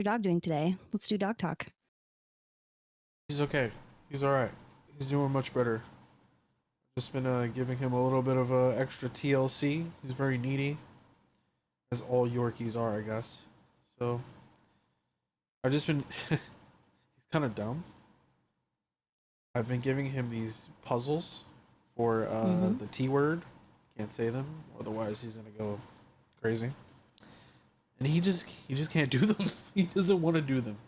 your dog doing today? Let's do dog talk. He's okay. He's all right. He's doing much better. Just been giving him a little bit of extra TLC. He's very needy, as all Yorkies are, I guess. So I've just been. He's kind of dumb. I've been giving him these puzzles for the T word. Can't say them, otherwise he's gonna go crazy. And he just can't do them. He doesn't want to do them,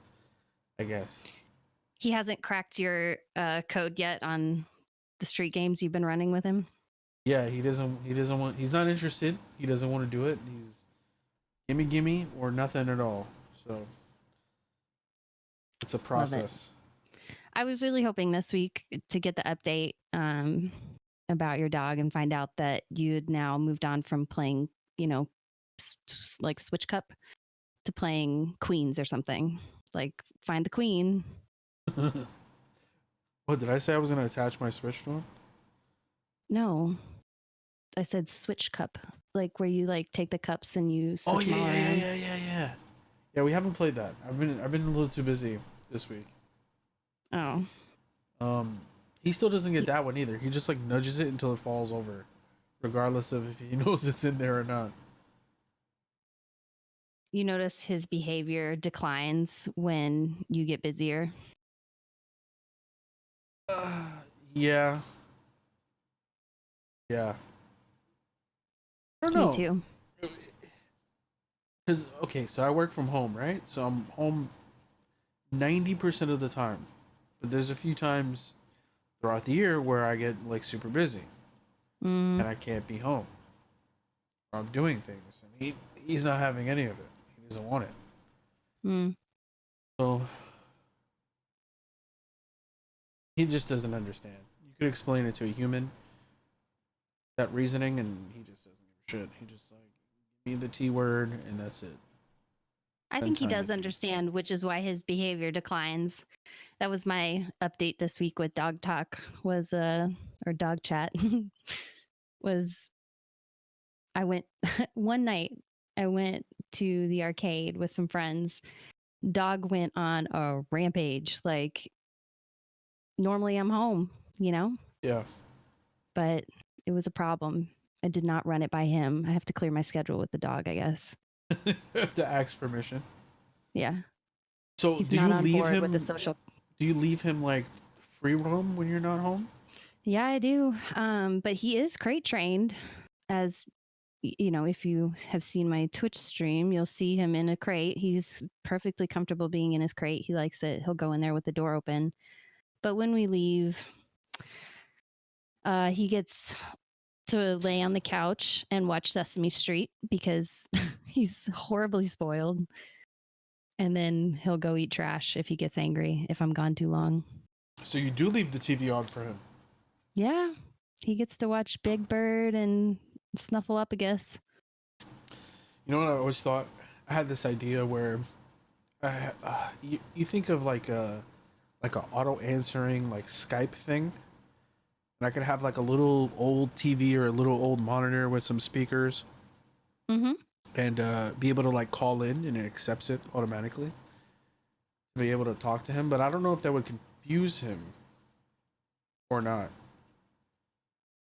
I guess. He hasn't cracked your code yet on the street games you've been running with him. Yeah, he doesn't want. He's not interested. He doesn't want to do it. He's gimme or nothing at all. So it's a process. I was really hoping this week to get the update about your dog and find out that you'd now moved on from playing, like Switch Cup to playing Queens or something. Like, find the queen. What did I say? I was gonna attach my Switch to him? No, I said Switch Cup, like where you like take the cups and you switch them all around. Yeah. Yeah, we haven't played that. I've been a little too busy this week. Oh. He still doesn't get that one either. He just like nudges it until it falls over, regardless of if he knows it's in there or not. You notice his behavior declines when you get busier. Yeah. I don't know. Me too. Because, okay, so I work from home, right? So I'm home 90% of the time. But there's a few times throughout the year where I get, like, super busy. And I can't be home. Or I'm doing things. And he's not having any of it. He doesn't want it. So he just doesn't understand. You could explain it to a human, that reasoning, and he just doesn't give a shit. He just like, give me the T word, and that's it. I think he does understand, which is why his behavior declines. That was my update this week with Dog Talk, or Dog Chat, was I went one night, I went to the arcade with some friends. Dog went on a rampage. Like, normally I'm home, Yeah. But it was a problem. I did not run it by him. I have to clear my schedule with the dog, I guess. You have to ask permission. Yeah. So he's do not you on leave board him with the social? Do you leave him like free roam when you're not home? Yeah, I do. But he is crate trained. As if you have seen my Twitch stream, you'll see him in a crate. He's perfectly comfortable being in his crate. He likes it. He'll go in there with the door open. But when we leave, he gets to lay on the couch and watch Sesame Street because he's horribly spoiled. And then he'll go eat trash if he gets angry, if I'm gone too long. So you do leave the TV on for him? Yeah. He gets to watch Big Bird and Snuffle Up, I guess. You know what I always thought? I had this idea where you think of like a auto answering like Skype thing. And I could have like a little old TV or a little old monitor with some speakers. And be able to like call in and it accepts it automatically. Be able to talk to him, but I don't know if that would confuse him or not.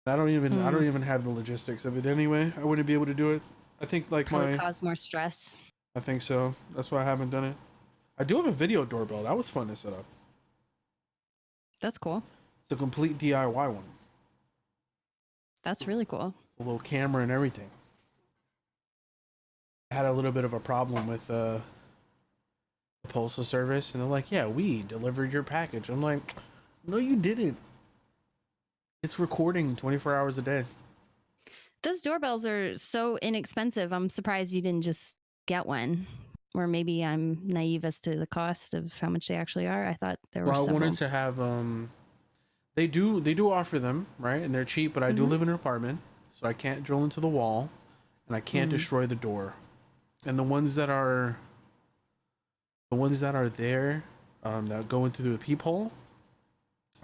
I don't even have the logistics of it anyway. I wouldn't be able to do it. I think like Probably cause more stress. I think so. That's why I haven't done it. I do have a video doorbell. That was fun to set up. That's cool. It's a complete DIY one. That's really cool. A little camera and everything. I had a little bit of a problem with the postal service, and they're like, "Yeah, we delivered your package." I'm like, "No, you didn't. It's recording 24 hours a day." Those doorbells are so inexpensive. I'm surprised you didn't just get one. Or maybe I'm naive as to the cost of how much they actually are. I thought there were several. I wanted to have they do offer them, right? And they're cheap, but I do live in an apartment, so I can't drill into the wall and I can't destroy the door. And the ones that are there that go into the peephole,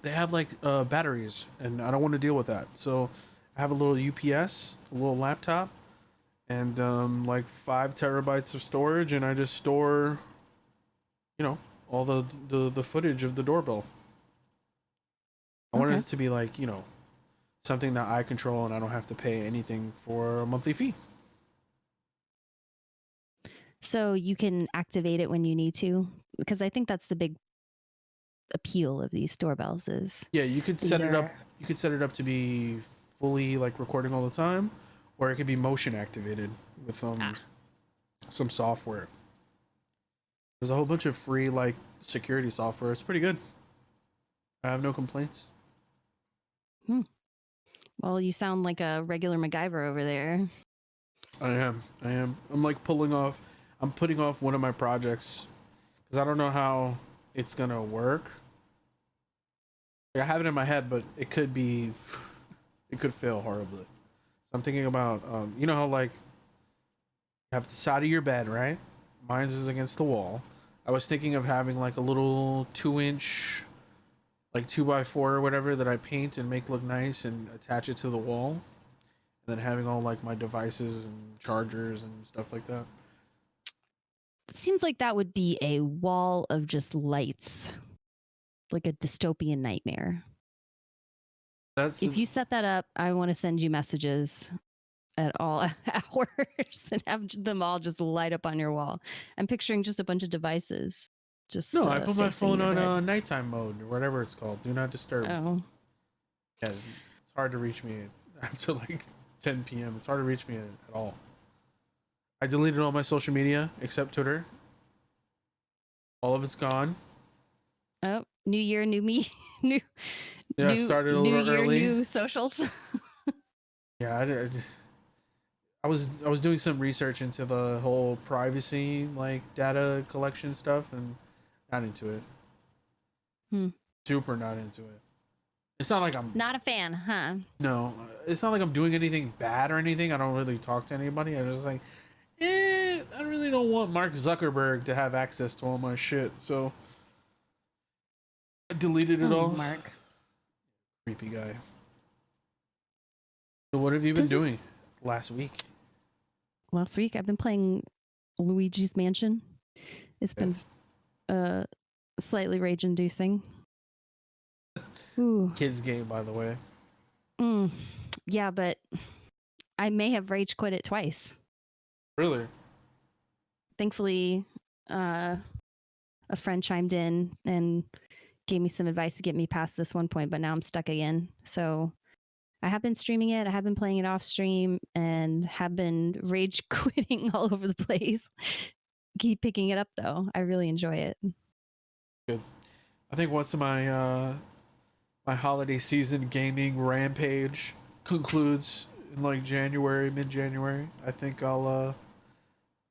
they have like batteries, and I don't want to deal with that. So I have a little UPS, a little laptop, and like 5 terabytes of storage, and I just store you know, all the footage of the doorbell. I wanted Okay. it to be like, something that I control and I don't have to pay anything for a monthly fee. So you can activate it when you need to, because I think that's the big appeal of these doorbells is Yeah, you could that set it up. you're You could set it up to be fully like recording all the time, or it could be motion activated with some software. There's a whole bunch of free like security software. It's pretty good. I have no complaints. Well, you sound like a regular MacGyver over there. I am. I am. I'm like pulling off. I'm putting off one of my projects because I don't know how it's gonna work. Like, I have it in my head, but it could be, it could fail horribly. So I'm thinking about, you know how like you have the side of your bed, right? Mine's is against the wall. I was thinking of having like a little 2-inch, like 2x4 or whatever that I paint and make look nice and attach it to the wall, and then having all like my devices and chargers and stuff like that. It seems like that would be a wall of just lights, like a dystopian nightmare. That's If you set that up, I want to send you messages at all hours and have them all just light up on your wall. I'm picturing just a bunch of devices just no. I put my facing phone your on bed. Nighttime mode or whatever it's called. Do not disturb. Oh, Yeah, it's hard to reach me after like 10 p.m. It's hard to reach me at all. I deleted all my social media except Twitter. All of it's gone. oh, new year, new me, new Yeah, I started a new little year, early. new socials. Yeah, I was doing some research into the whole privacy like data collection stuff and not into it. Super not into it. It's not like I'm Not a fan, huh? no. It's not like I'm doing anything bad or anything. I don't really talk to anybody. I'm just like, I really don't want Mark Zuckerberg to have access to all my shit. So I deleted it Oh, all. Mark. Creepy guy. So what have you been doing last week? Last week I've been playing Luigi's Mansion. It's been slightly rage inducing. Ooh. Kids game, by the way. Yeah, but I may have rage quit it twice. Really? Thankfully, a friend chimed in and gave me some advice to get me past this one point, but now I'm stuck again. So I have been streaming it. I have been playing it off stream and have been rage quitting all over the place. Keep picking it up though. I really enjoy it. Good. I think once my my holiday season gaming rampage concludes in like January, mid-January, I think I'll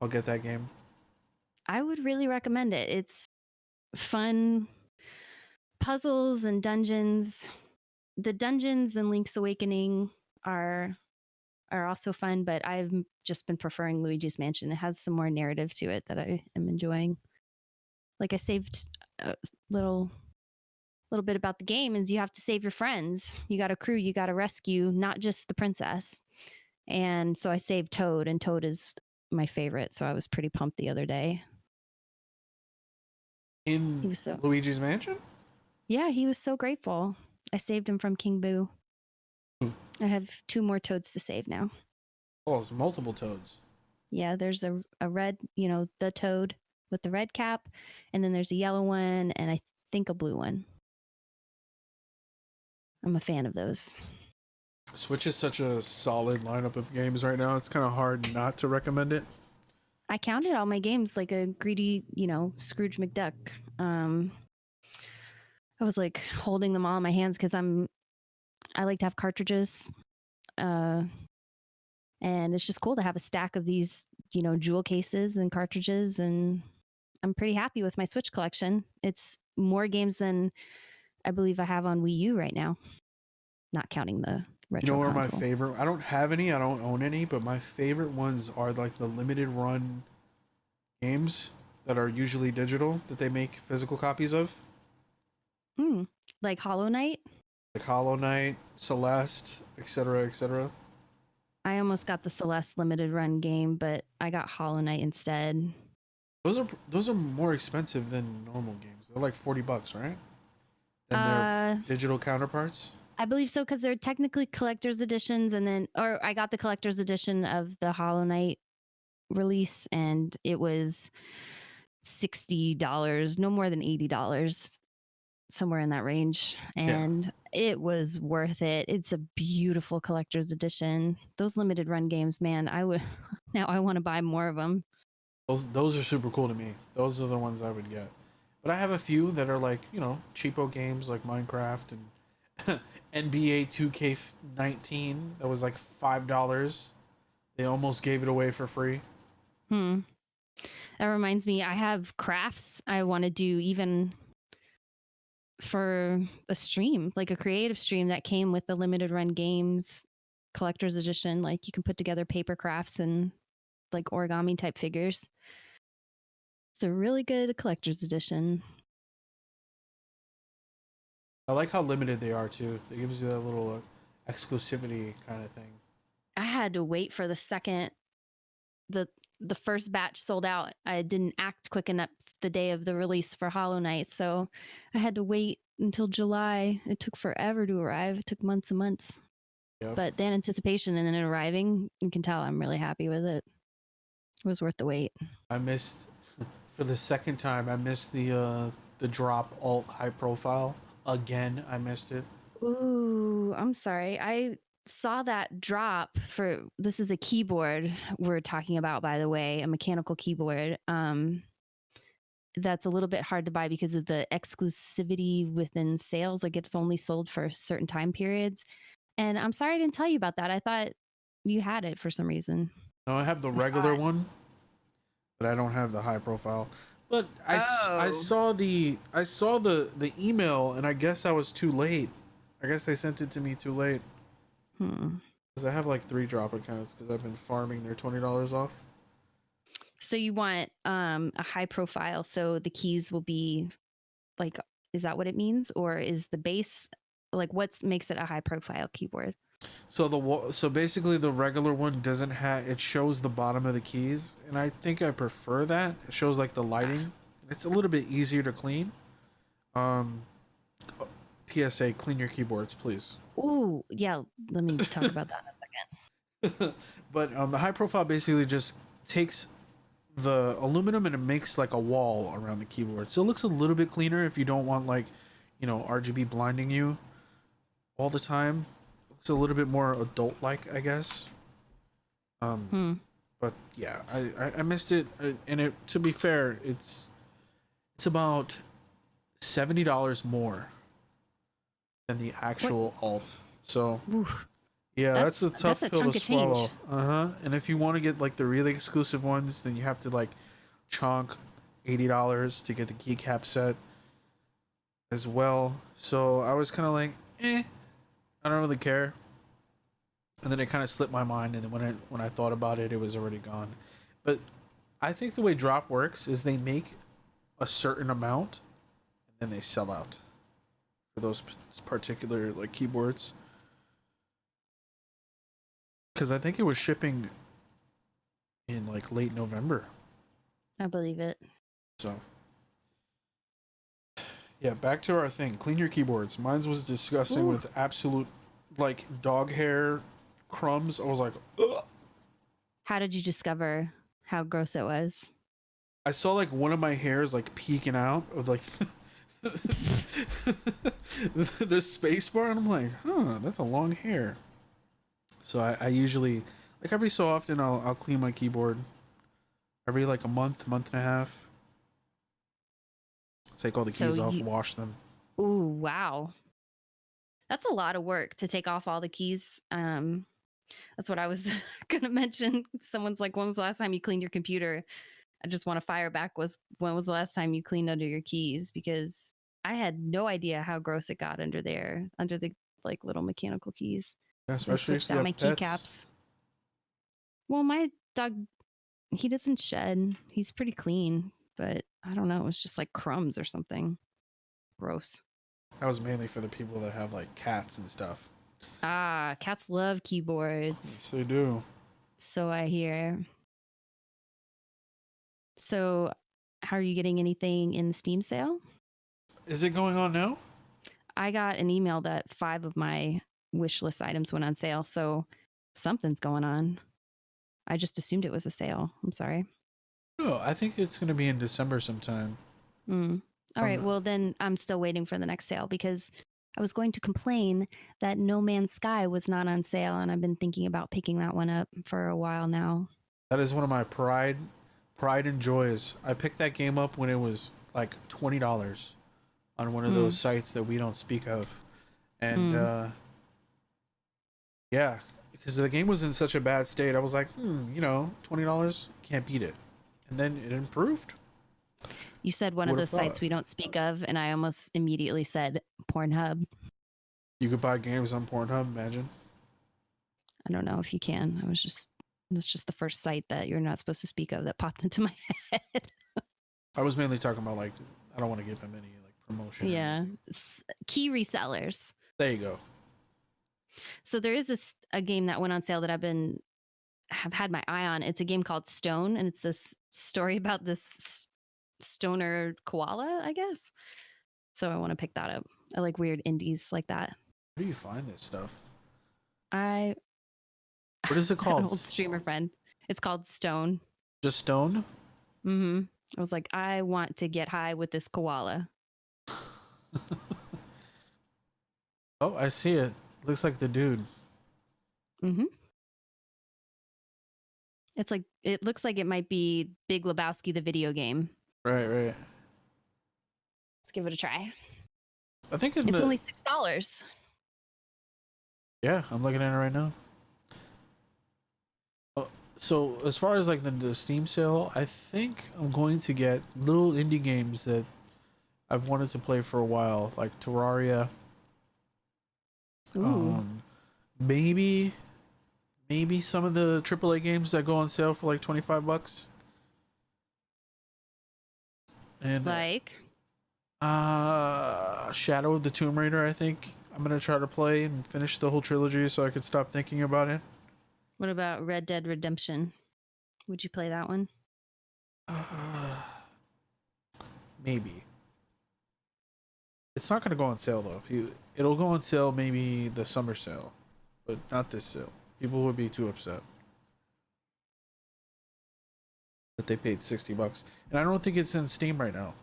get that game. I would really recommend it. It's fun puzzles and dungeons. The dungeons in Link's Awakening are also fun, but I've just been preferring Luigi's Mansion. It has some more narrative to it that I am enjoying. Like I saved a little bit about the game is you have to save your friends. You got a crew, you got to rescue, not just the princess. And so I saved Toad, and Toad is my favorite. So I was pretty pumped the other day. In Luigi's Mansion? Yeah, he was so grateful. I saved him from King Boo. I have 2 more Toads to save now. Oh, it's multiple Toads. Yeah, there's a red, the Toad with the red cap, and then there's a yellow one, and I think a blue one. I'm a fan of those. Switch is such a solid lineup of games right now. It's kind of hard not to recommend it. I counted all my games like a greedy, Scrooge McDuck. I was like holding them all in my hands because I like to have cartridges. And it's just cool to have a stack of these, jewel cases and cartridges. And I'm pretty happy with my Switch collection. It's more games than I believe I have on Wii U right now, not counting the retro console. My favorite? I don't have any. I don't own any, but my favorite ones are like the limited run games that are usually digital that they make physical copies of. Like Hollow Knight? Like Hollow Knight, Celeste, etc., etc. I almost got the Celeste limited run game, but I got Hollow Knight instead. Those are more expensive than normal games. They're like $40, right? Than their Uh, digital counterparts. I believe so because they're technically collector's editions, and then or I got the collector's edition of the Hollow Knight release, and it was $60, no more than $80, somewhere in that range, Yeah. and it was worth it. It's a beautiful collector's edition. Those limited run games, man, I would now I want to buy more of them. Those are super cool to me. Those are the ones I would get. But I have a few that are like, cheapo games like Minecraft and NBA 2K19 that was like $5. They almost gave it away for free. That reminds me, I have crafts I want to do even for a stream, like a creative stream that came with the limited run games collector's edition. Like you can put together paper crafts and like origami type figures. It's a really good collector's edition. I like how limited they are too. It gives you that little exclusivity kind of thing. I had to wait for the second the first batch sold out. I didn't act quick enough the day of the release for Hollow Knight, so I had to wait until July. It took forever to arrive. It took months and months. Yep. But the anticipation and then it arriving, you can tell I'm really happy with it. It was worth the wait. I missed for the second time. I missed the drop alt high profile again. I missed it. Ooh, I'm sorry. I saw that drop for this is a keyboard we're talking about, by the way, a mechanical keyboard. That's a little bit hard to buy because of the exclusivity within sales. Like it's only sold for certain time periods. And I'm sorry I didn't tell you about that. I thought you had it for some reason. No, I have the regular one, but I don't have the high profile. But I saw the email, and I guess I was too late. I guess they sent it to me too late. Because I have like 3 drop accounts because I've been farming their $20 off. So you want a high profile, so the keys will be like, is that what it means, or is the base like what makes it a high profile keyboard? So basically the regular one doesn't have, it shows the bottom of the keys, and I think I prefer that. It shows like the lighting. It's a little bit easier to clean. PSA, clean your keyboards, please. Ooh, yeah. Let me talk about that in a second. But the high profile basically just takes the aluminum and it makes like a wall around the keyboard. So it looks a little bit cleaner if you don't want like, RGB blinding you all the time. It looks a little bit more adult-like, I guess. But yeah, I missed it, and it, to be fair, it's about $70 more than the actual alt. So yeah, that's a tough pill to swallow. And if you want to get like the really exclusive ones, then you have to like chunk $80 to get the keycap set as well. So I was kind of like, I don't really care. And then it kind of slipped my mind, and then when I thought about it, it was already gone. But I think the way drop works is they make a certain amount and then they sell out for those particular like keyboards. Because I think it was shipping in like late November. I believe it. So yeah, back to our thing. Clean your keyboards. Mine was disgusting with absolute like dog hair crumbs. I was like, ugh. How did you discover how gross it was? I saw like one of my hairs like peeking out of like the space bar, and I'm like, that's a long hair. So I usually, like every so often, I'll clean my keyboard. Every like a month and a half. Take all the keys off, wash them. Ooh, wow. That's a lot of work to take off all the keys. That's what I was gonna mention. Someone's like, when was the last time you cleaned your computer? I just want to fire back when was the last time you cleaned under your keys? Because I had no idea how gross it got under there, under the like little mechanical keys. Yeah, especially if you have my keycaps. Well, my dog, he doesn't shed. He's pretty clean, but I don't know. It's just like crumbs or something. Gross. That was mainly for the people that have like cats and stuff. Ah, cats love keyboards. Yes, they do. So I hear. So How are you getting anything in the Steam sale? Is it going on now? I got an email that 5 of my wish list items went on sale, so something's going on. I just assumed it was a sale. I'm sorry. No, I think it's going to be in December sometime. All right. Well, then I'm still waiting for the next sale because I was going to complain that No Man's Sky was not on sale, and I've been thinking about picking that one up for a while now. That is one of my pride and joys. I picked that game up when it was like $20 on one of those sites that we don't speak of. And yeah, because the game was in such a bad state, I was like, $20, can't beat it. And then it improved. You said one of those sites we don't speak of, and I almost immediately said Pornhub. You could buy games on Pornhub, imagine. I don't know if you can. It's just the first site that you're not supposed to speak of that popped into my head. I was mainly talking about, like, I don't want to give them any like promotion. Yeah. Key resellers. There you go. So there is a game that went on sale that have had my eye on. It's a game called Stone, and it's this story about this stoner koala, I guess. So I want to pick that up. I like weird indies like that. Where do you find this stuff? What is it called? An old streamer friend. It's called Stone. Just Stone? I was like, I want to get high with this koala. Oh, I see it. Looks like the dude. It's like, it looks like it might be Big Lebowski, the video game. Right. Let's give it a try. I think it's only $6. Yeah, I'm looking at it right now. So as far as like the Steam sale, I think I'm going to get little indie games that I've wanted to play for a while, like Terraria. Ooh. Maybe some of the AAA games that go on sale for like $25. And like Shadow of the Tomb Raider, I think I'm gonna try to play and finish the whole trilogy so I could stop thinking about it. What about Red Dead Redemption? Would you play that one? Maybe. It's not going to go on sale though. It'll go on sale maybe the summer sale, but not this sale. People would be too upset that they paid $60, and I don't think it's in Steam right now.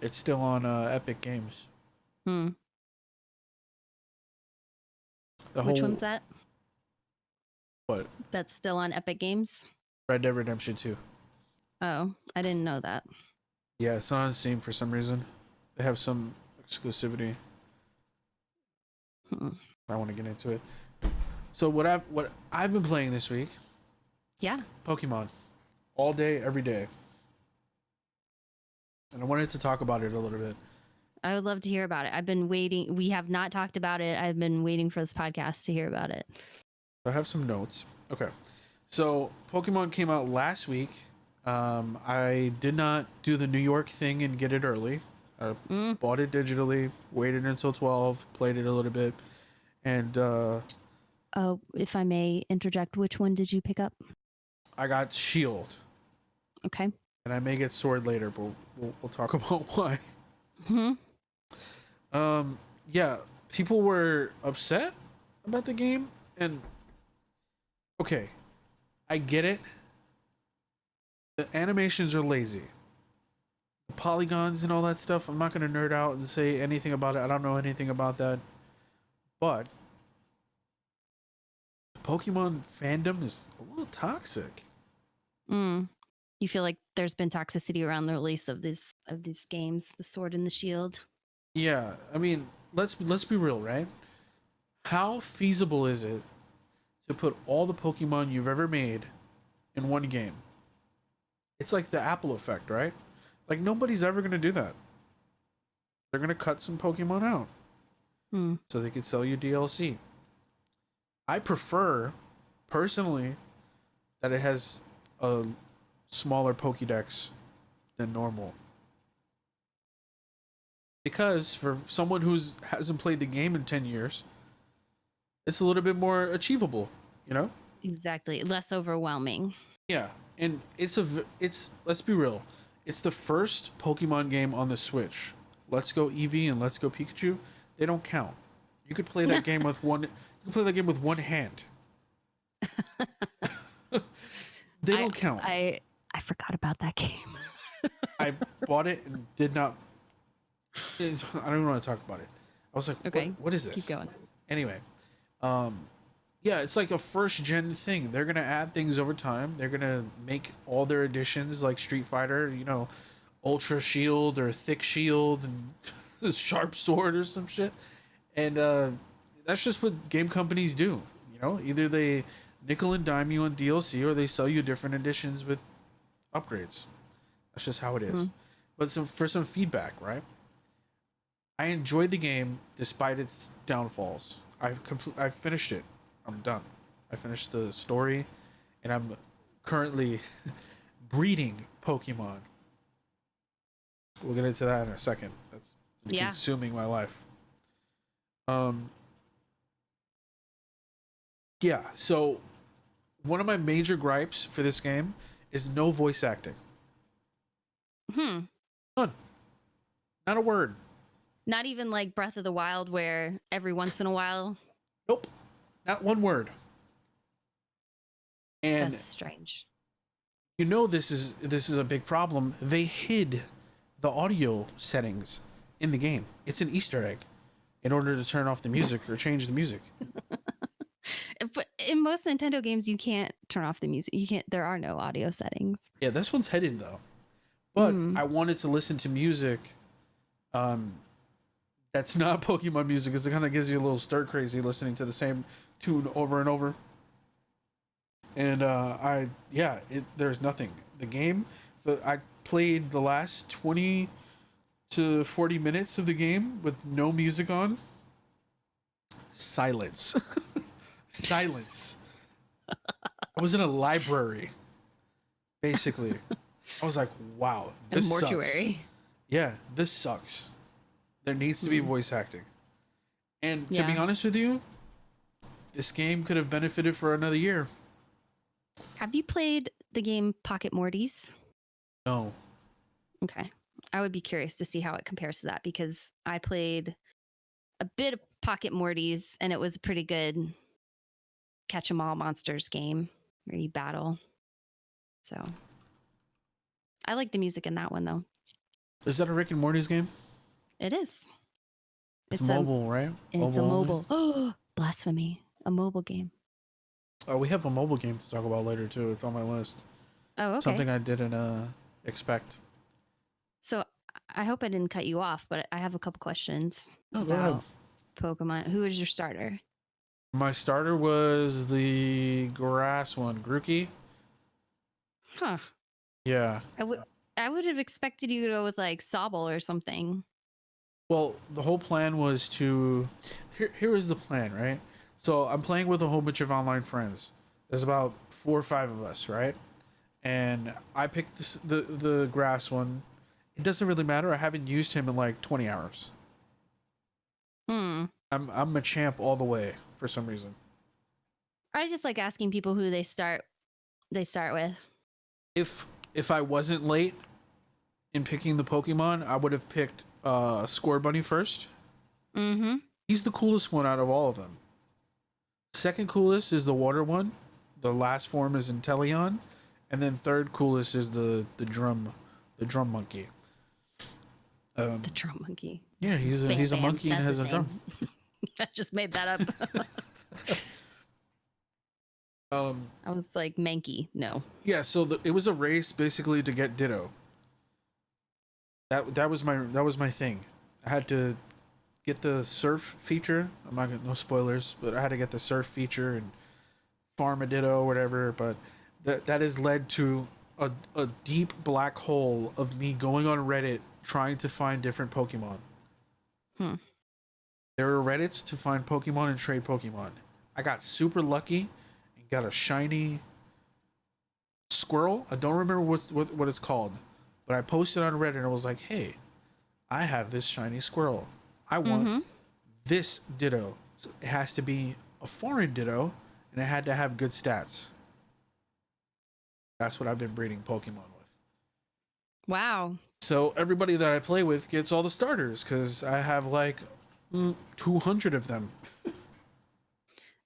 It's still on Epic Games. Which one's that? What? That's still on Epic Games? Red Dead Redemption 2. Oh, I didn't know that. Yeah, it's not on Steam for some reason. They have some exclusivity. I want to get into it. So what I've been playing this week? Yeah. Pokemon. All day, every day. And I wanted to talk about it a little bit. I would love to hear about it. I've been waiting. We have not talked about it. I've been waiting for this podcast to hear about it. I have some notes. Okay. So Pokemon came out last week. I did not do the New York thing and get it early. I bought it digitally, waited until 12, played it a little bit, and if I may interject, which one did you pick up? I got Shield. Okay. And I may get Sword later, but we'll talk about why. Yeah, people were upset about the game, and okay, I get it. The animations are lazy. The polygons and all that stuff, I'm not going to nerd out and say anything about it. I don't know anything about that. But the Pokemon fandom is a little toxic. You feel like there's been toxicity around the release of these games, the Sword and the Shield? Yeah, I mean, let's be real, right? How feasible is it to put all the Pokemon you've ever made in one game? It's like the Apple effect, right? Like nobody's ever going to do that. They're going to cut some Pokemon out so they could sell you DLC. I prefer, personally, that it has a smaller Pokédex than normal. Because for someone who hasn't played the game in 10 years, it's a little bit more achievable, you know? Exactly. Less overwhelming. Yeah, and it's let's be real, it's the first Pokemon game on the Switch. Let's Go Eevee and Let's Go Pikachu, they don't count. You could play that game with one. You could play that game with one hand. They don't count. I forgot about that game. I bought it and did not. I don't even want to talk about it. I was like, Okay, what is this? keep going. Anyway, yeah, it's like a first gen thing. They're gonna add things over time. They're gonna make all their additions like Street Fighter, Ultra Shield or Thick Shield and Sharp Sword or some shit. And that's just what game companies do. Either they nickel and dime you on DLC or they sell you different editions with upgrades. That's just how it is. But for some feedback, right? I enjoyed the game despite its downfalls. I finished it. I'm done. I finished the story, and I'm currently breeding Pokemon. We'll get into that in a second. That's consuming my life. Yeah, so one of my major gripes for this game is no voice acting. None. Not a word. Not even like Breath of the Wild, where every once in a while. Nope. Not one word. And that's strange. This is a big problem. They hid the audio settings in the game. It's an Easter egg in order to turn off the music or change the music. But in most Nintendo games, you can't turn off the music. You can't. There are no audio settings. Yeah, this one's hidden though. But I wanted to listen to music. That's not Pokemon music, because it kind of gives you a little stir crazy listening to the same tune over and over. And there's nothing. The game, I played the last 20 to 40 minutes of the game with no music on. Silence. Silence. I was in a library, basically. I was like, wow, this a mortuary. Sucks. Yeah, this sucks. There needs to be voice acting. And to be honest with you, this game could have benefited for another year. Have you played the game Pocket Mortys? No. Okay. I would be curious to see how it compares to that, because I played a bit of Pocket Mortys and it was a pretty good catch 'em all monsters game where you battle. So I like the music in that one though. Is that a Rick and Morty's game? It is. It's mobile, right? It's a mobile. Oh, blasphemy. A mobile game. Oh, we have a mobile game to talk about later too. It's on my list. Oh, okay. Something I didn't expect. So I hope I didn't cut you off, but I have a couple questions. No, go ahead. Pokemon. Who is your starter? My starter was the grass one, Grookey. Huh. Yeah. I would have expected you to go with like Sobble or something. Well, the whole plan was to... Here is the plan, right? So I'm playing with a whole bunch of online friends. There's about 4 or 5 of us, right? And I picked the grass one. It doesn't really matter. I haven't used him in like 20 hours. I'm a champ all the way for some reason. I just like asking people who they start with. If I wasn't late in picking the Pokemon, I would have picked Scorbunny first. He's the coolest one out of all of them. Second coolest is the water one. The last form is Inteleon, and then third coolest is the drum monkey. The drum monkey. Yeah, he's a monkey and has a drum. I just made that up. I was like Mankey. No. Yeah, so it was a race basically to get Ditto. That was my thing. I had to get the surf feature. I'm not gonna, no spoilers, but I had to get the surf feature and farm a Ditto or whatever. But that has led to a deep black hole of me going on Reddit trying to find different Pokemon. There are Reddits to find Pokemon and trade Pokemon. I got super lucky and got a shiny squirrel. I don't remember what it's called, but I posted on Reddit and I was like, hey, I have this shiny squirrel. I want this Ditto. So it has to be a foreign Ditto, and it had to have good stats. That's what I've been breeding Pokemon with. Wow. So everybody that I play with gets all the starters because I have like 200 of them. I'm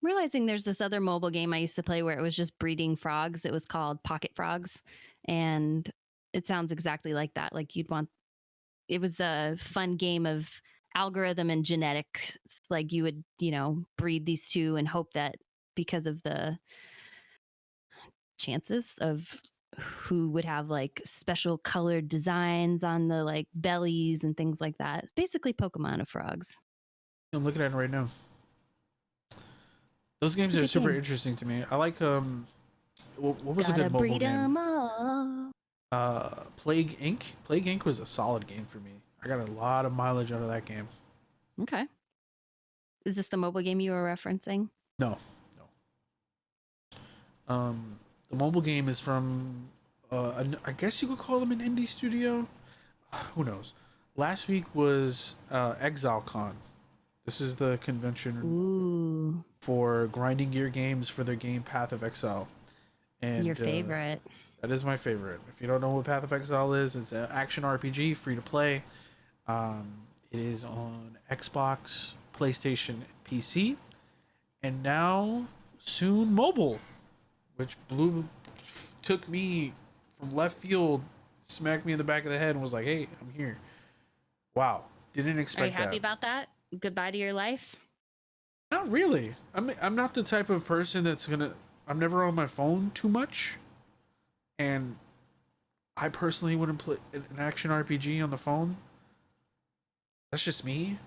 realizing there's this other mobile game I used to play where it was just breeding frogs. It was called Pocket Frogs. And it sounds exactly like that. Like it was a fun game of algorithm and genetics. Like you would, breed these two and hope that because of the chances of who would have like special colored designs on the like bellies and things like that. It's basically Pokemon of frogs. I'm looking at it right now. Those games are super interesting to me. I like what was a good mobile game? Plague Inc. Plague Inc. was a solid game for me. I got a lot of mileage out of that game. Okay. Is this the mobile game you were referencing? No. The mobile game is from I guess you could call them an indie studio. Who knows? Last week was Exile Con. This is the convention for grinding gear games for their game Path of Exile. And your favorite. That is my favorite. If you don't know what Path of Exile is, it's an action RPG, free to play. It is on Xbox, PlayStation, and PC. And now, soon, mobile. Which took me from left field, smacked me in the back of the head, and was like, hey, I'm here. Wow. Didn't expect that. Are you happy about that? Goodbye to your life? Not really. I'm not the type of person that's gonna... I'm never on my phone too much. And I personally wouldn't play an action RPG on the phone. That's just me.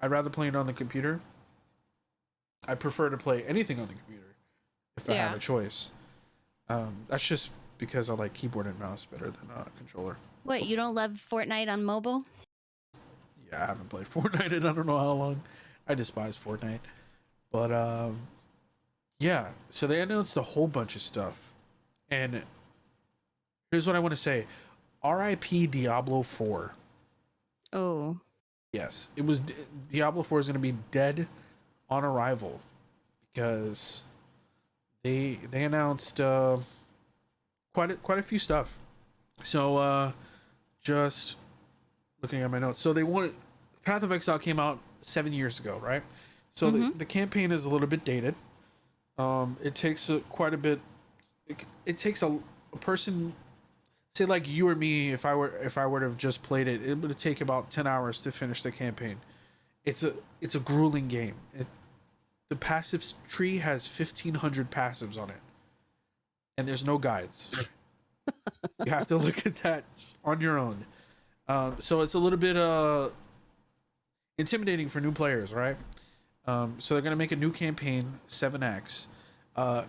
I'd rather play it on the computer. I prefer to play anything on the computer if I have a choice. That's just because I like keyboard and mouse better than controller. What, you don't love Fortnite on mobile? Yeah, I haven't played Fortnite in I don't know how long. I despise Fortnite. But yeah, so they announced a whole bunch of stuff. And here's what I want to say. R.I.P. Diablo 4. Oh. Yes, it was Diablo 4 is going to be dead on arrival because they announced quite a few stuff. So just looking at my notes. So they wanted Path of Exile came out 7 years ago, right? So the campaign is a little bit dated. It takes quite a bit. It takes a person, say like you or me, if I were to have just played it, it would take about 10 hours to finish the campaign. It's a grueling game. The passives tree has 1,500 passives on it, and there's no guides. You have to look at that on your own. So it's a little bit intimidating for new players, right? So they're gonna make a new campaign, 7 acts,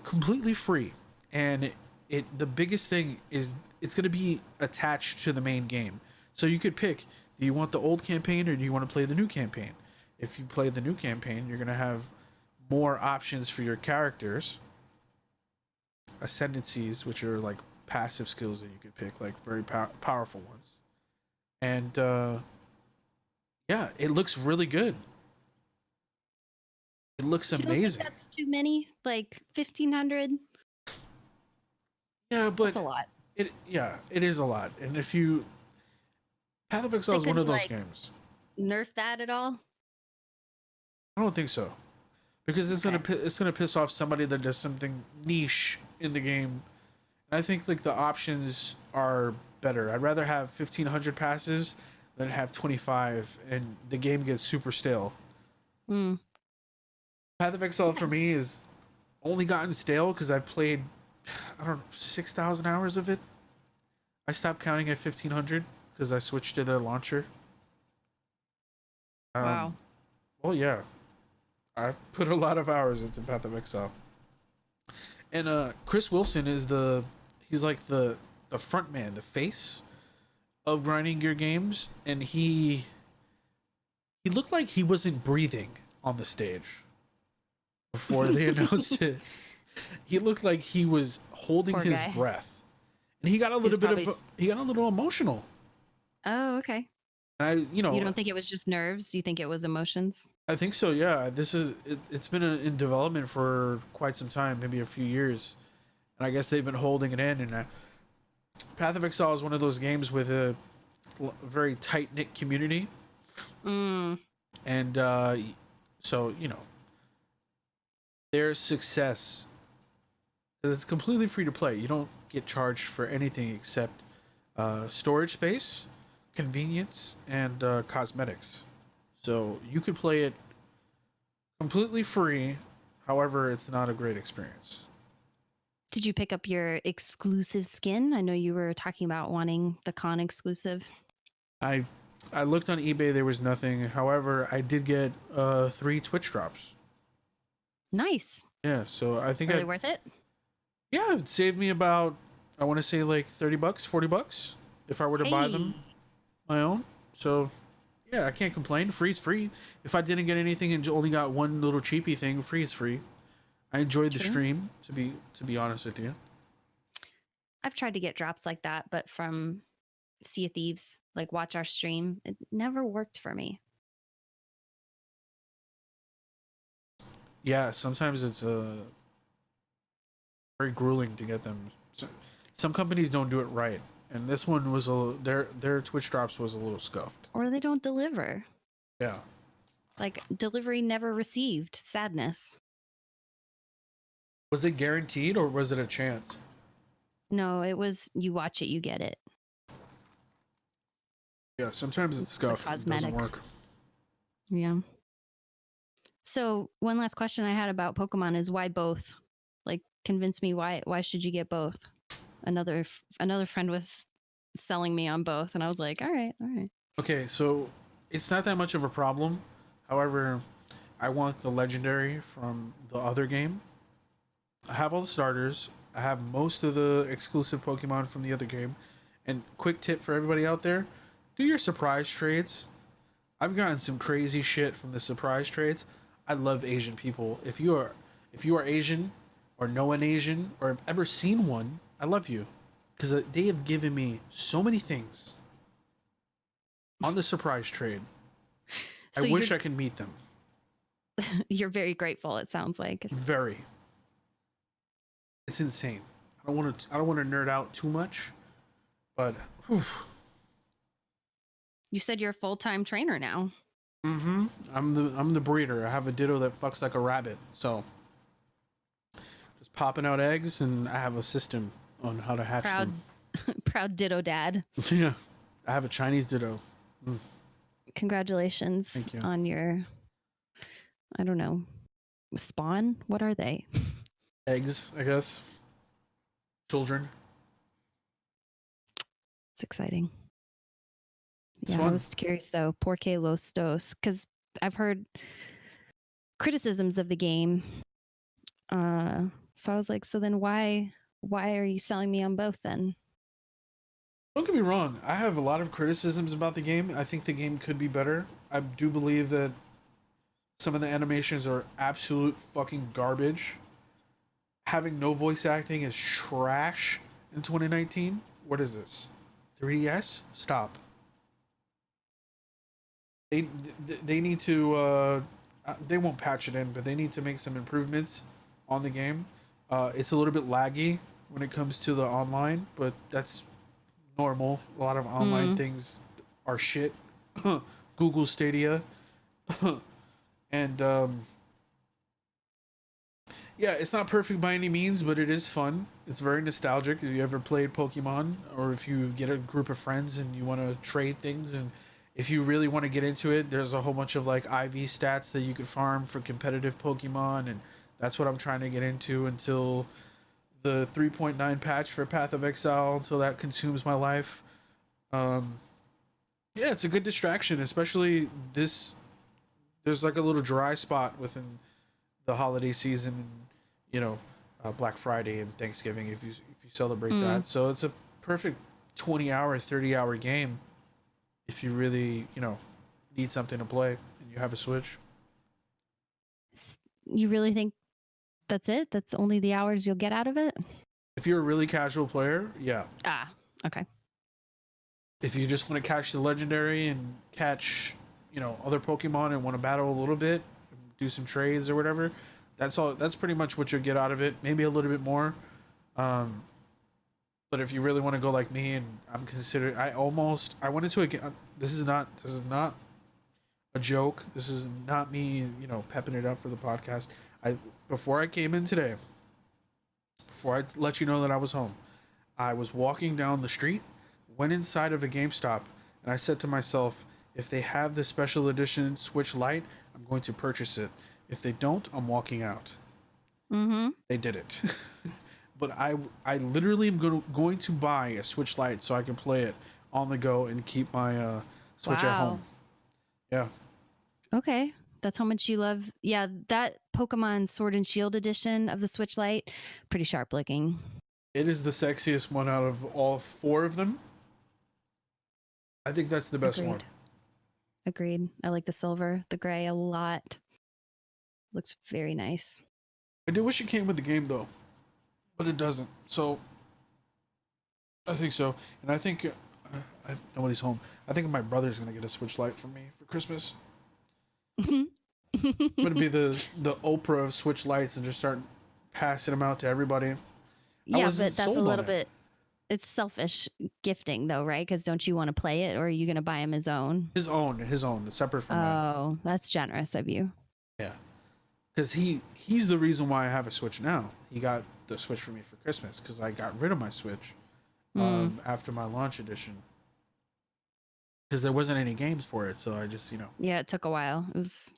completely free, and the biggest thing is it's gonna be attached to the main game. So you could pick: do you want the old campaign or do you want to play the new campaign? If you play the new campaign, you're gonna have more options for your characters, ascendancies, which are like passive skills that you could pick, like very powerful ones. And yeah, it looks really good. It looks amazing. You don't think that's too many? Like 1,500? Yeah, but that's a lot. It is a lot. And if you Path of Exile is one of those games. Nerf that at all? I don't think so. Because it's gonna piss off somebody that does something niche in the game. And I think like the options are better. I'd rather have 1,500 passes than have 25 and the game gets super stale. Path of Exile for me is only gotten stale because I've played, I don't know, 6,000 hours of it. I stopped counting at 1,500 because I switched to the launcher. Wow. Well, yeah. I've put a lot of hours into Path of Exile. And Chris Wilson is he's like the front man, the face of grinding gear games, and he looked like he wasn't breathing on the stage before they announced it. He looked like he was holding his breath. And he got a little emotional. Oh, okay. And you don't think it was just nerves? You think it was emotions? I think so, yeah. It's been in development for quite some time, maybe a few years. And I guess they've been holding it in. And Path of Exile is one of those games with a very tight knit community. And so, you know, their success, because it's completely free to play. You don't get charged for anything except storage space, convenience, and cosmetics. So you could play it completely free. However, it's not a great experience. Did you pick up your exclusive skin? I know you were talking about wanting the con exclusive. I looked on eBay. There was nothing. However, I did get 3 Twitch drops. Nice. Yeah, so I think really worth it. Yeah, it saved me about, I want to say like $30, $40 if I were to buy them my own. So yeah, I can't complain. Free's free. If I didn't get anything and only got one little cheapy thing, free is free. I enjoyed the stream, to be honest with you. I've tried to get drops like that, but from Sea of Thieves, like watch our stream, it never worked for me. Yeah, sometimes it's very grueling to get them. So, some companies don't do it right, and this one was their Twitch drops was a little scuffed. Or they don't deliver. Yeah. Like delivery never received. Sadness. Was it guaranteed or was it a chance? No, it was you watch it, you get it. Yeah, sometimes it's scuffed. It doesn't work. Yeah. So one last question I had about Pokemon is why both? Like, convince me why should you get both? Another friend was selling me on both, and I was like, all right. Okay, so it's not that much of a problem. However, I want the legendary from the other game. I have all the starters. I have most of the exclusive Pokemon from the other game. And quick tip for everybody out there, do your surprise trades. I've gotten some crazy shit from the surprise trades. I love Asian people. If you are Asian or know an Asian or have ever seen one, I love you. Because they have given me so many things on the surprise trade. So I wish I could meet them. You're very grateful, it sounds like. Very. It's insane. I don't want to nerd out too much, but whew. You said you're a full-time trainer now. Mm-hmm. I'm the breeder. I have a Ditto that fucks like a rabbit. So just popping out eggs, and I have a system on how to hatch them. Proud Ditto dad. Yeah, I have a Chinese Ditto. Congratulations on your, I don't know, spawn. What are they? Eggs, I guess. Children. It's exciting. It's yeah, fun. I was curious though. Porque los dos, because I've heard criticisms of the game. So I was like, so then why are you selling me on both then? Don't get me wrong. I have a lot of criticisms about the game. I think the game could be better. I do believe that some of the animations are absolute fucking garbage. Having no voice acting is trash in 2019. What is this? 3DS? Stop. They need to they won't patch it in, but they need to make some improvements on the game. It's a little bit laggy when it comes to the online, but that's normal. A lot of online things are shit. Google Stadia. And yeah, it's not perfect by any means, but it is fun. It's very nostalgic. If you ever played Pokemon, or if you get a group of friends and you want to trade things, and if you really want to get into it, there's a whole bunch of like IV stats that you could farm for competitive Pokemon, and that's what I'm trying to get into until the 3.9 patch for Path of Exile, until that consumes my life. Yeah, it's a good distraction, especially this. There's like a little dry spot within the holiday season, and you know, Black Friday and Thanksgiving if you celebrate that. So it's a perfect 20-hour, 30-hour game if you really, you know, need something to play and you have a Switch. You really think that's it? That's only the hours you'll get out of it? If you're a really casual player, yeah. Okay. If you just want to catch the legendary and catch, you know, other Pokemon and want to battle a little bit, do some trades or whatever, that's all. That's pretty much what you'll get out of it. Maybe a little bit more. Um, but if you really want to go like me, and I went into a game. This is not a joke. This is not me, pepping it up for the podcast. Before I came in today, before I let you know that I was home, I was walking down the street, went inside of a GameStop, and I said to myself, if they have the special edition Switch Lite, I'm going to purchase it. If they don't, I'm walking out. Mm-hmm. They did it. But I literally am going to buy a Switch Lite so I can play it on the go and keep my Switch at home. Yeah. Okay. That's how much you love. Yeah, that Pokemon Sword and Shield edition of the Switch Lite, pretty sharp looking. It is the sexiest one out of all 4 of them. I think that's the best one. Agreed. I like the silver, the gray a lot. Looks very nice. I do wish it came with the game though, but it doesn't. So I think so, and I think nobody's home. I think my brother's gonna get a Switch Lite for me for Christmas. I'm gonna be the Oprah of Switch Lites and just start passing them out to everybody. Yeah, but that's a little bit. It's selfish gifting though, right? Because don't you want to play it, or are you gonna buy him his own? His own, separate from mine. Oh, that's generous of you. Yeah, because he's the reason why I have a Switch now. He got the Switch for me for Christmas because I got rid of my Switch after my launch edition because there wasn't any games for it. So I just Yeah, it took a while. It was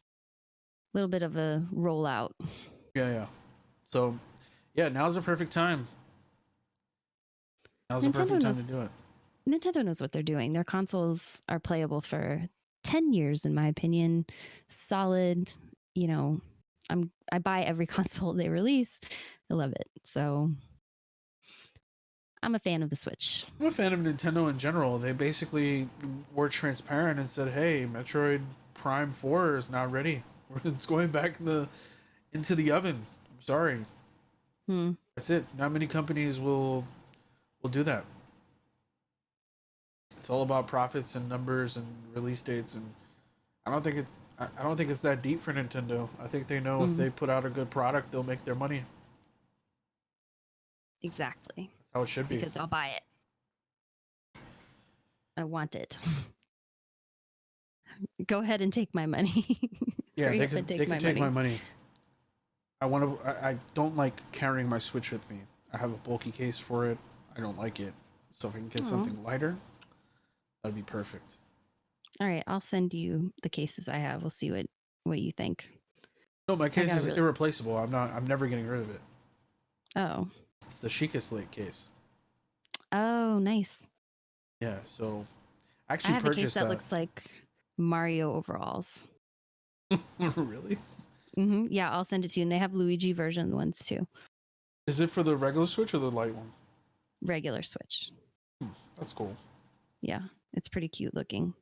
a little bit of a rollout. Yeah. So yeah, now's the perfect time. Now's the perfect time to do it. Nintendo knows what they're doing. Their consoles are playable for 10 years, in my opinion. Solid. I buy every console they release. I love it. So I'm a fan of the Switch. I'm a fan of Nintendo in general. They basically were transparent and said, "Hey, Metroid Prime 4 is not ready. It's going back into the oven." I'm sorry. That's it. Not many companies will do that. It's all about profits and numbers and release dates, and I don't think it's that deep for Nintendo. I think they know if they put out a good product, they'll make their money. Exactly. That's how it should be. Because I'll buy it. I want it. Go ahead and take my money. Yeah, they can take my money. I don't like carrying my Switch with me. I have a bulky case for it. I don't like it. So if I can get something lighter, that'd be perfect. All right, I'll send you the cases I have. We'll see what you think. No, my case is irreplaceable. I'm never getting rid of it. Oh. It's the Sheikah Slate case. Oh, nice. Yeah, so actually I have a case that looks like Mario overalls. Really? Mm-hmm. Yeah, I'll send it to you. And they have Luigi version ones too. Is it for the regular Switch or the light one? Regular Switch. That's cool. Yeah, it's pretty cute looking.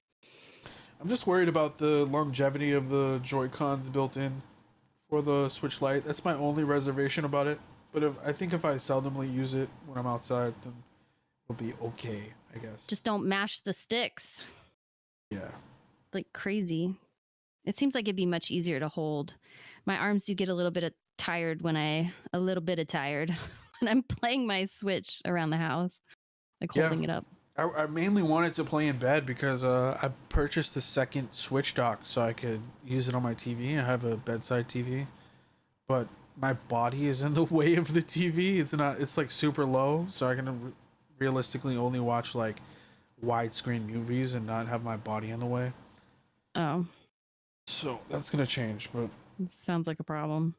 I'm just worried about the longevity of the Joy-Cons built in for the Switch Lite. That's my only reservation about it. But I think if I seldomly use it when I'm outside, then it'll be okay, I guess. Just don't mash the sticks. Yeah. Like crazy. It seems like it'd be much easier to hold. My arms do get a little bit tired when I'm playing my Switch around the house, like holding it up. I mainly wanted to play in bed because I purchased the second Switch dock so I could use it on my TV. I have a bedside TV, but my body is in the way of the TV. It's like super low, so I can realistically only watch like widescreen movies and not have my body in the way. Oh. So that's gonna change, but it sounds like a problem.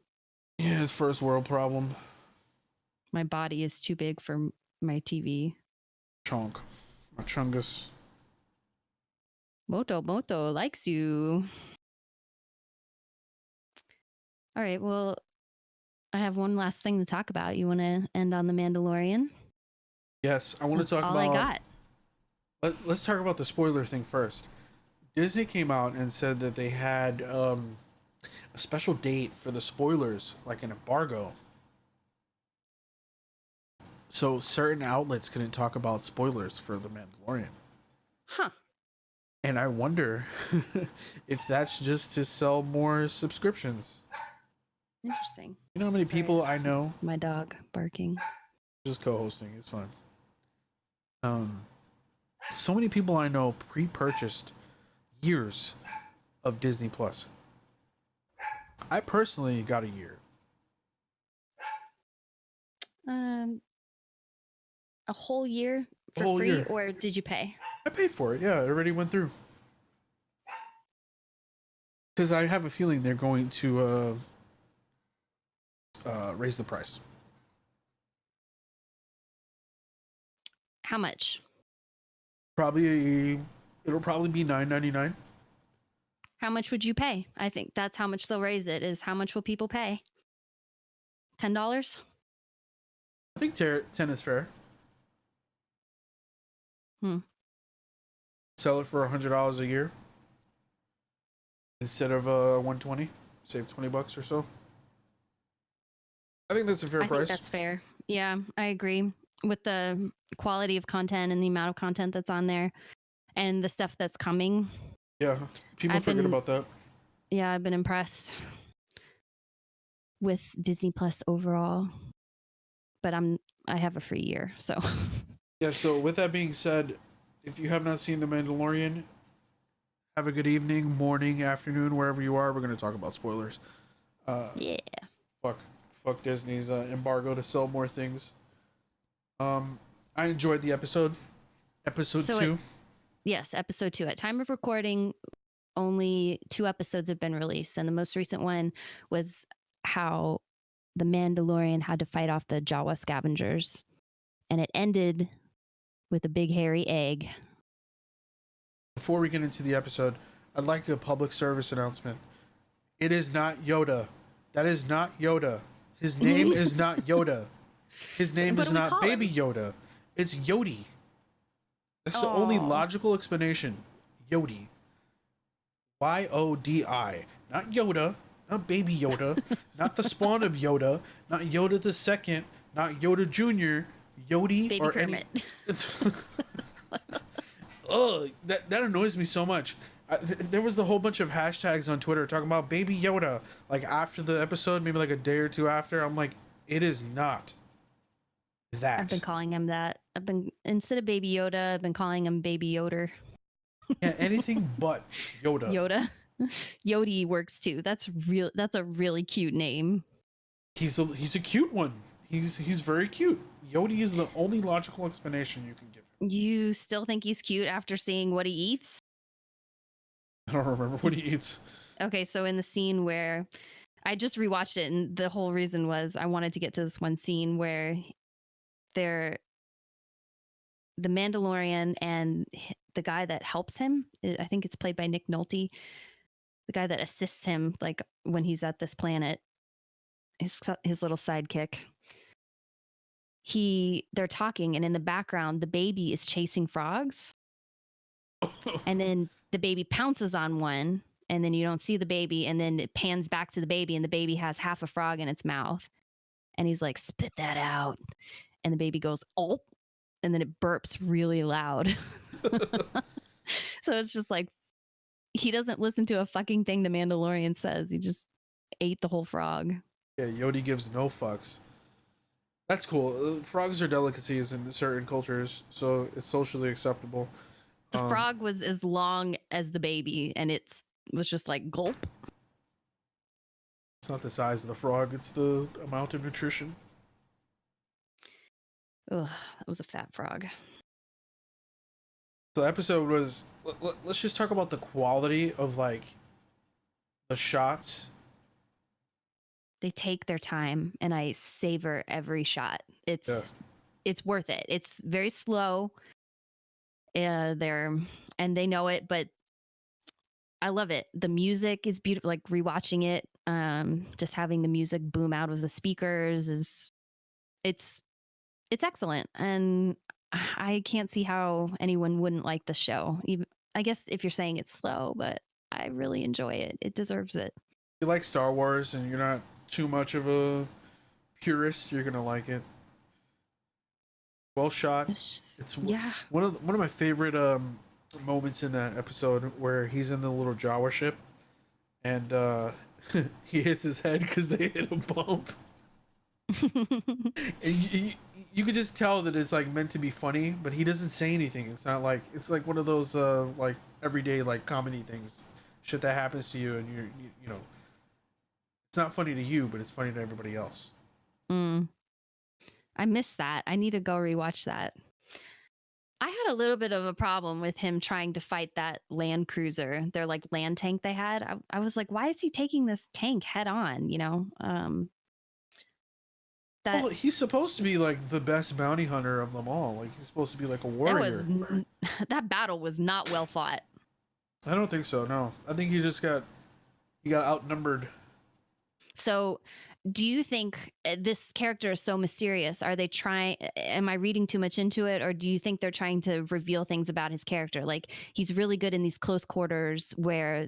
Yeah, it's first world problem. My body is too big for my TV. My chungus. Moto likes you. All right, well, I have one last thing to talk about. You want to end on The Mandalorian? Yes, I want to talk about... all I got. Let's talk about the spoiler thing first. Disney came out and said that they had a special date for the spoilers, like an embargo. So certain outlets couldn't talk about spoilers for The Mandalorian. Huh. And I wonder if that's just to sell more subscriptions. Interesting. You know how many people I know? My dog barking. Just co-hosting. It's fine. So many people I know pre-purchased years of Disney Plus. I personally got a year. A whole year for whole free, year. or did you pay? I paid for it. Yeah, it already went through. Because I have a feeling they're going to raise the price. How much? It'll probably be $9.99. How much would you pay? I think that's how much they'll raise it. Is how much will people pay? $10? I think 10 is fair. Sell it for $100 a year instead of $120. Save $20 or so. I think that's a fair price. I think that's fair. Yeah, I agree with the quality of content and the amount of content that's on there and the stuff that's coming. Yeah, people forget about that. Yeah, I've been impressed with Disney Plus overall, but I have a free year, so. Yeah, so with that being said, if you have not seen The Mandalorian, have a good evening, morning, afternoon, wherever you are. We're going to talk about spoilers. Yeah. Fuck Disney's embargo to sell more things. I enjoyed the episode. Episode 2. Yes, episode 2. At time of recording, only 2 episodes have been released, and the most recent one was how the Mandalorian had to fight off the Jawa scavengers, and it ended with a big hairy egg. Before we get into the episode, I'd like a public service announcement. It is not Yoda. That is not Yoda. His name is not Yoda. His name is not Baby Yoda. It's Yodi. That's the only logical explanation. Yodi. Yodi. Not Yoda. Not Baby Yoda. Not the spawn of Yoda. Not Yoda the second. Not Yoda Jr. Yodi Baby or Kermit. Oh, that annoys me so much. There was a whole bunch of hashtags on Twitter talking about Baby Yoda. Like after the episode, maybe like a day or two after. I'm like, it is not that. I've been calling him that. Instead of Baby Yoda, I've been calling him Baby Yoder. Yeah, anything but Yoda. Yoda. Yodi works too. That's a really cute name. He's a cute one. He's very cute. Yodi is the only logical explanation you can give him. You still think he's cute after seeing what he eats? I don't remember what he eats. Okay, so in the scene where I just rewatched it, and the whole reason was I wanted to get to this one scene where the Mandalorian and the guy that helps him, I think it's played by Nick Nolte, the guy that assists him like when he's at this planet, his little sidekick. They're talking, and in the background the baby is chasing frogs. And then the baby pounces on one, and then you don't see the baby, and then it pans back to the baby, and the baby has half a frog in its mouth, and he's like, spit that out, and the baby goes, oh, and then it burps really loud. So it's just like, he doesn't listen to a fucking thing the Mandalorian says. He just ate the whole frog. Yeah, Yodi gives no fucks. That's cool. Frogs are delicacies in certain cultures, so it's socially acceptable. The frog was as long as the baby, and it was just like gulp. It's not the size of the frog, it's the amount of nutrition. Ugh, that was a fat frog. So the episode was... Let's just talk about the quality of, like, the shots. They take their time, and I savor every shot. It's worth it. It's very slow. And they know it, but I love it. The music is beautiful. Like rewatching it, just having the music boom out of the speakers it's excellent. And I can't see how anyone wouldn't like the show. Even, I guess if you're saying it's slow, but I really enjoy it. It deserves it. If you like Star Wars and you're not too much of a purist, you're gonna like it. Well shot. It's one of my favorite moments in that episode where he's in the little Jawa ship and he hits his head because they hit a bump. And you could just tell that it's like meant to be funny, but he doesn't say anything. It's not like it's like one of those like everyday like comedy things, shit that happens to you, and you know it's not funny to you, but it's funny to everybody else. Mm, I missed that. I need to go rewatch that. I had a little bit of a problem with him trying to fight that land cruiser, their like land tank they had. I was like, why is he taking this tank head on? You know, that Well, he's supposed to be like the best bounty hunter of them all. Like he's supposed to be like a that was warrior. that battle was not well fought. I don't think so. No, I think he got outnumbered. So, do you think this character is so mysterious? Are they trying? Am I reading too much into it, or do you think they're trying to reveal things about his character? Like he's really good in these close quarters where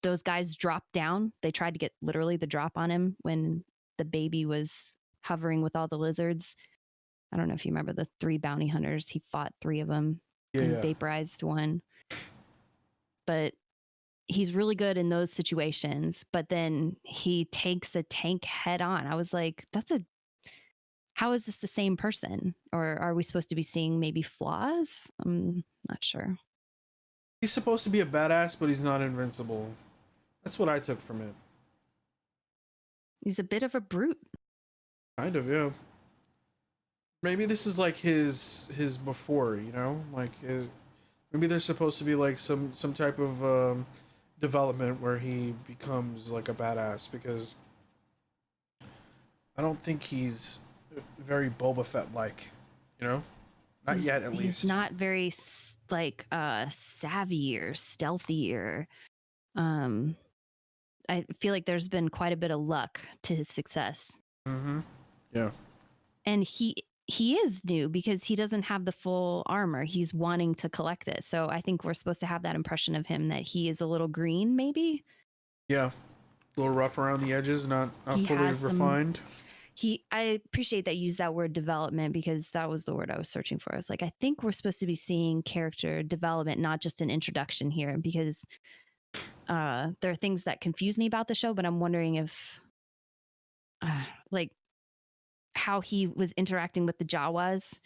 those guys drop down. They tried to get literally the drop on him when the baby was hovering with all the lizards. I don't know if you remember the 3 bounty hunters. He fought 3 of them and Yeah. vaporized one. But he's really good in those situations. But then he takes a tank head on. I was like, how is this the same person? Or are we supposed to be seeing maybe flaws? I'm not sure. He's supposed to be a badass, but he's not invincible. That's what I took from it. He's a bit of a brute. Kind of, yeah. Maybe this is like his before, like his. Maybe there's supposed to be like some type of development where he becomes like a badass because I don't think he's very Boba Fett like, not yet at least. He's not very like savvy or stealthy or I feel like there's been quite a bit of luck to his success. Mm-hmm. Yeah. And he is new because he doesn't have the full armor. He's wanting to collect it. So I think we're supposed to have that impression of him that he is a little green, maybe. Yeah. A little rough around the edges, not fully refined. I appreciate that you used that word development because that was the word I was searching for. I was like, I think we're supposed to be seeing character development, not just an introduction here, because there are things that confuse me about the show, but I'm wondering if like how he was interacting with the Jawas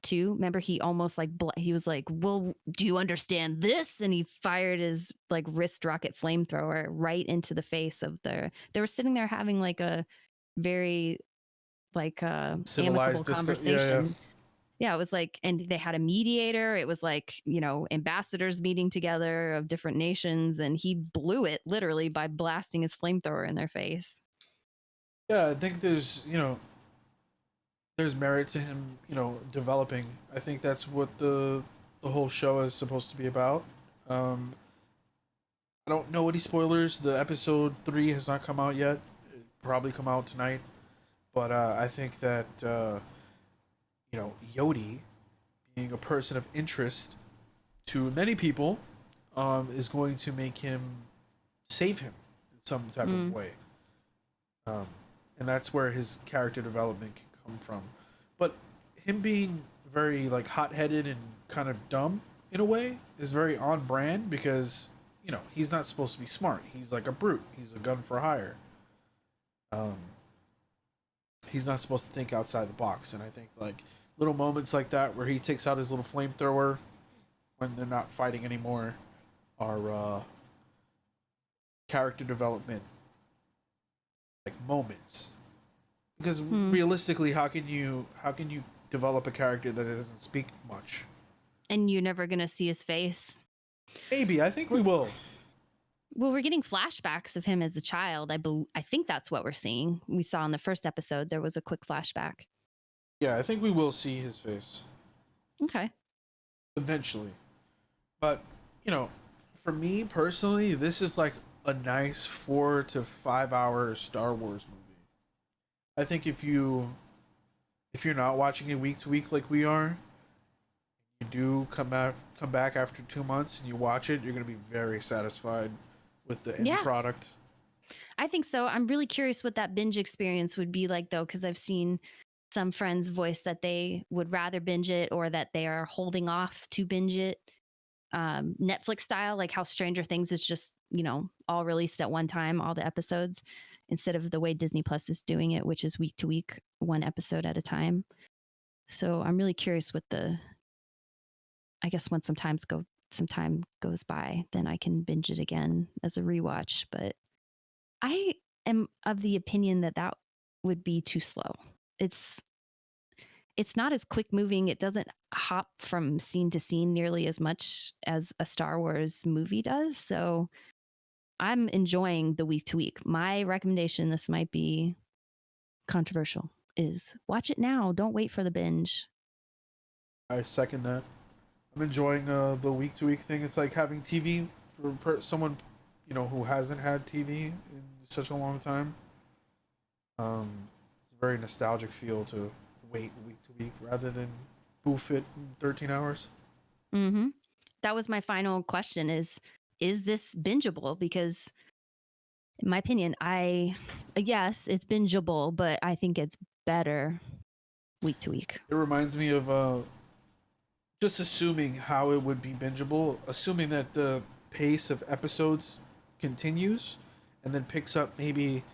too. Remember, he almost like he was like, "Well, do you understand this?" And he fired his like wrist rocket flamethrower right into the face of They were sitting there having like a very like amicable conversation. Yeah, it was like, and they had a mediator. It was like, ambassadors meeting together of different nations, and he blew it literally by blasting his flamethrower in their face. Yeah, I think there's merit to him, developing. I think that's what the whole show is supposed to be about. I don't know any spoilers. The episode 3 has not come out yet. It'll probably come out tonight. But I think that Yodi, being a person of interest to many people, is going to make him save him in some type of way. And that's where his character development can come from. But him being very like hot-headed and kind of dumb in a way is very on brand because he's not supposed to be smart. He's like a brute. He's a gun for hire. He's not supposed to think outside the box, and I think like little moments like that where he takes out his little flamethrower when they're not fighting anymore are character development like moments. Because realistically, how can you develop a character that doesn't speak much? And you're never gonna see his face. Maybe I think we will. Well, we're getting flashbacks of him as a child. I think that's what we're seeing. We saw in the first episode there was a quick flashback. Yeah, I think we will see his face. Okay. Eventually. But, for me personally, this is like a nice 4 to 5 hour Star Wars movie. I think if you're not watching it week to week like we are, you do come back after 2 months and you watch it, you're going to be very satisfied with the end product. I think so. I'm really curious what that binge experience would be like, though, because I've seen some friends voice that they would rather binge it or that they are holding off to binge it. Netflix style, like how Stranger Things is just, all released at one time, all the episodes, instead of the way Disney Plus is doing it, which is week to week, one episode at a time. So I'm really curious what I guess once some time goes by, then I can binge it again as a rewatch. But I am of the opinion that would be too slow. It's not as quick moving. It doesn't hop from scene to scene nearly as much as a Star Wars movie does. So I'm enjoying the week to week. My recommendation, this might be controversial, is watch it now. Don't wait for the binge. I second that. I'm enjoying the week to week thing. It's like having TV for someone, who hasn't had TV in such a long time. It's a very nostalgic feel to wait week to week rather than boof it in 13 hours. Mm-hmm. That was my final question: is this bingeable? Because in my opinion, yes, it's bingeable, but I think it's better week to week. It reminds me of just assuming how it would be bingeable, assuming that the pace of episodes continues and then picks up maybe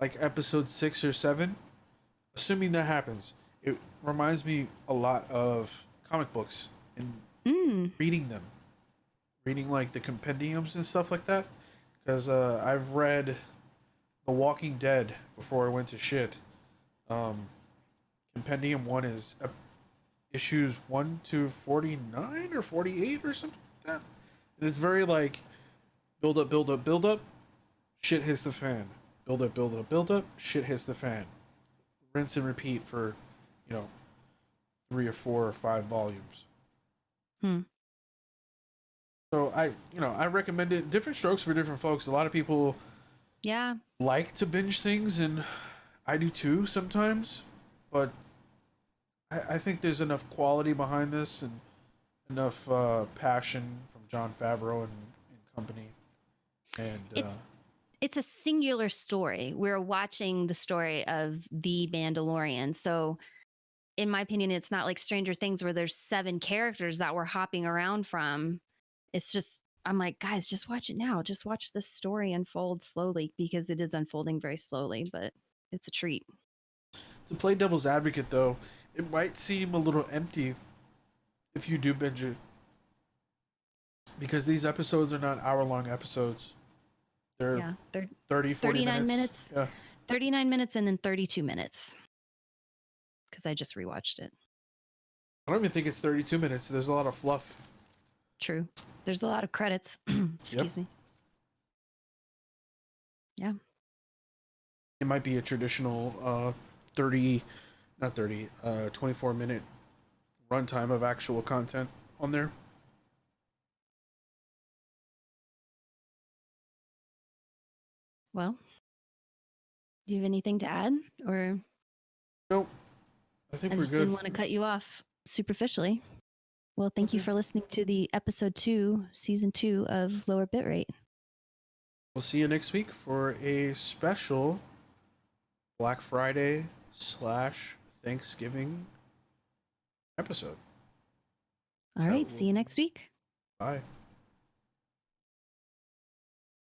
like episode 6 or 7. Assuming that happens, it reminds me a lot of comic books and reading them, reading like the compendiums and stuff like that. Because I've read The Walking Dead before I went to shit. Compendium 1 is issues 1 to 49 or 48 or something like that. And it's very like build up, build up, build up, shit hits the fan. Build up, build up, build up, shit hits the fan. Rinse and repeat for, 3 or 4 or 5 volumes. So I recommend it. Different strokes for different folks. A lot of people like to binge things, and I do too sometimes, but I think there's enough quality behind this and enough passion from Jon Favreau and company. And it's a singular story. We're watching the story of the Mandalorian. So in my opinion, it's not like Stranger Things where there's 7 characters that we're hopping around from. It's just, I'm like, guys, just watch it now. Just watch this story unfold slowly, because it is unfolding very slowly, but it's a treat. To play devil's advocate, though, it might seem a little empty if you do binge it. Because these episodes are not hour-long episodes. They're 30, 40 39 minutes. Yeah. 39 minutes and then 32 minutes. Because I just rewatched it. I don't even think it's 32 minutes. There's a lot of fluff. True. There's a lot of credits. Excuse me. Yeah. It might be a traditional 24-minute runtime of actual content on there. Well, do you have anything to add? Or nope. I think I we're just good. didn't want to cut you off superficially. Well, thank you for listening to the episode 2, season 2 of Lower Bitrate. We'll see you next week for a special Black Friday / Thanksgiving episode. All right. See you next week. Bye.